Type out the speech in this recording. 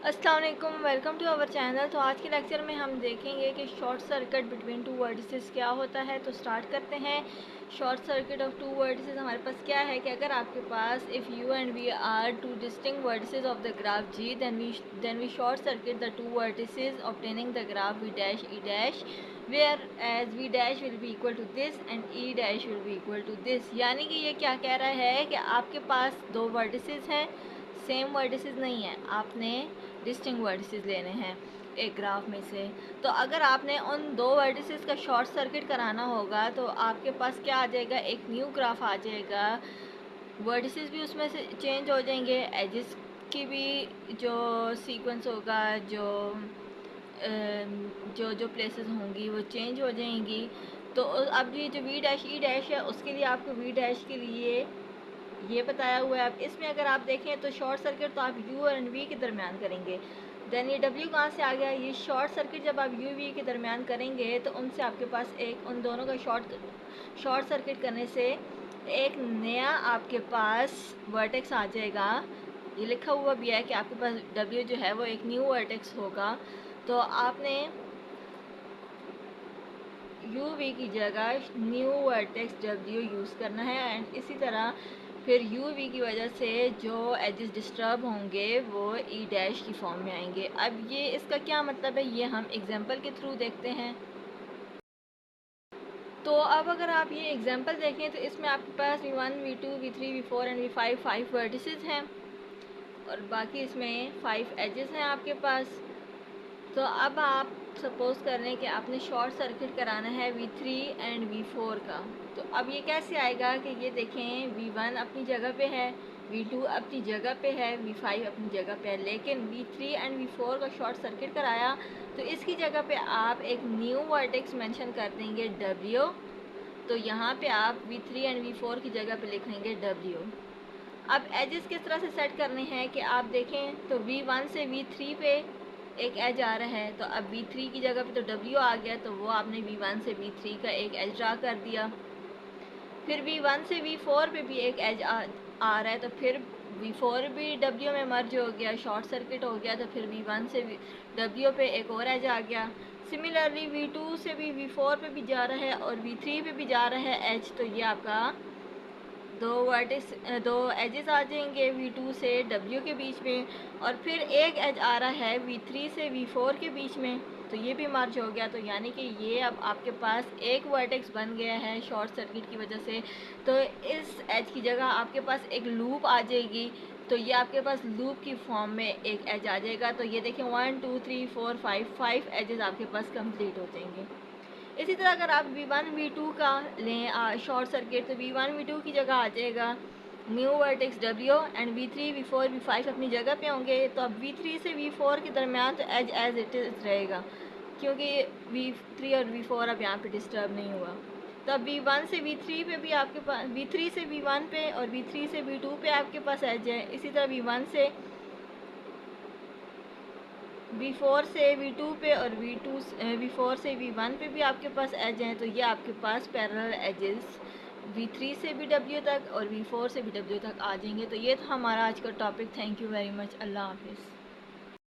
अस्सलाम वालेकुम, welcome to our channel. तो आज के लेक्चर में हम देखेंगे कि short circuit between two vertices क्या होता है। तो स्टार्ट करते हैं। Short circuit of two vertices हमारे पास क्या है कि अगर आपके पास if U and V are two distinct vertices of the graph G, then we short circuit the two vertices obtaining the graph V dash E dash, where edge V dash will be equal to this and E dash will be equal to this. यानी कि ये क्या कह रहा है कि आपके पास दो वर्टिसेस हैं, सेम वर्टिसेस नहीं है, आपने डिस्टिंक्ट वर्टिसेस लेने हैं एक ग्राफ में से। तो अगर आपने उन दो वर्टिसेस का शॉर्ट सर्किट कराना होगा तो आपके पास क्या आ जाएगा, एक न्यू ग्राफ आ जाएगा। वर्टिसेस भी उसमें से चेंज हो जाएंगे, एजेस की भी जो सीक्वेंस होगा, जो जो प्लेसेस होंगी वो चेंज हो जाएंगी। तो अब ये जो वी डैश ई डैश है उसके लिए आपको वी डैश के लिए ये बताया हुआ है। अब इसमें अगर आप देखें तो शॉर्ट सर्किट तो आप यू और वी के दरमियान करेंगे। देन ये डब्ल्यू कहाँ से आ गया, ये शॉर्ट सर्किट जब आप यू वी के दरमियान करेंगे तो उनसे आपके पास एक उन दोनों का शॉर्ट सर्किट करने से एक नया आपके पास वर्टेक्स आ जाएगा। ये लिखा हुआ भी है कि आपके पास डब्ल्यू जो है वो एक न्यू वर्टेक्स होगा। तो आपने यू वी की जगह न्यू वर्टेक्स डब्ल्यू यूज़ करना है। एंड इसी तरह फिर यू वी की वजह से जो एजेस डिस्टर्ब होंगे वो ई डैश की फॉर्म में आएंगे। अब ये इसका क्या मतलब है, ये हम एग्जांपल के थ्रू देखते हैं। तो अब अगर आप ये एग्जांपल देखें तो इसमें आपके पास V1, V2, V3, V4 and V5 5 vertices हैं और बाकी इसमें 5 एजेस हैं आपके पास। तो अब आप सपोज़ कर लें कि आपने शॉर्ट सर्किट कराना है V3 एंड V4 का। तो अब ये कैसे आएगा कि ये देखें V1 अपनी जगह पे है, V2 अपनी जगह पे है, V5 अपनी जगह पे है, लेकिन V3 एंड V4 का शॉर्ट सर्किट कराया तो इसकी जगह पे आप एक न्यू वर्टेक्स मेंशन कर देंगे W। तो यहाँ पे आप V3 एंड V4 की जगह पे लिखेंगे W। अब एजेस किस तरह से सेट करने हैं कि आप देखें तो V1 से V3 पे एक एज आ रहा है, तो अब V3 की जगह पे तो W आ गया, तो वो आपने V1 से V3 का एक एज ड्रा कर दिया। फिर V1 से V4 पे भी एक एज आ रहा है, तो फिर V4 भी W में मर्ज हो गया, शॉर्ट सर्किट हो गया, तो फिर V1 से W पे एक और एज आ गया। सिमिलरली V2 से भी V4 पे भी जा रहा है और V3 पे भी जा रहा है एज। तो ये आपका दो एजेस आ जाएंगे V2 से W के बीच में, और फिर एक एज आ रहा है V3 से V4 के बीच में, तो ये भी मर्ज हो गया। तो यानी कि ये अब आपके पास एक वर्टेक्स बन गया है शॉर्ट सर्किट की वजह से। तो इस एज की जगह आपके पास एक लूप आ जाएगी, तो ये आपके पास लूप की फॉर्म में एक एज आ जाएगा। तो ये देखें 1 2 3 4 5 एजेस आपके पास कंप्लीट हो जाएंगे। इसी तरह अगर आप V1 V2 का लें शॉर्ट सर्किट, तो V1 V2 की जगह आ जाएगा new vertex W and V3 V4 V5 अपनी जगह पे होंगे। तो अब V3 से V4 के दरमियान तो एज इट इज़ रहेगा, क्योंकि V3 और V4 अब यहाँ पे डिस्टर्ब नहीं हुआ। तो अब V1 से V3 पे भी आपके पास V3 से V1 पे और V3 से V2 पे आपके पास एज है। इसी तरह V1 से V4 से V2 पे और V4 से V1 पे भी आपके पास एज हैं। तो ये आपके पास पैरेलल एजेस V3 से भी W तक और V4 से भी W तक आ जाएंगे। तो ये था हमारा आज का topic. Thank you very much. अल्लाह हाफिज़।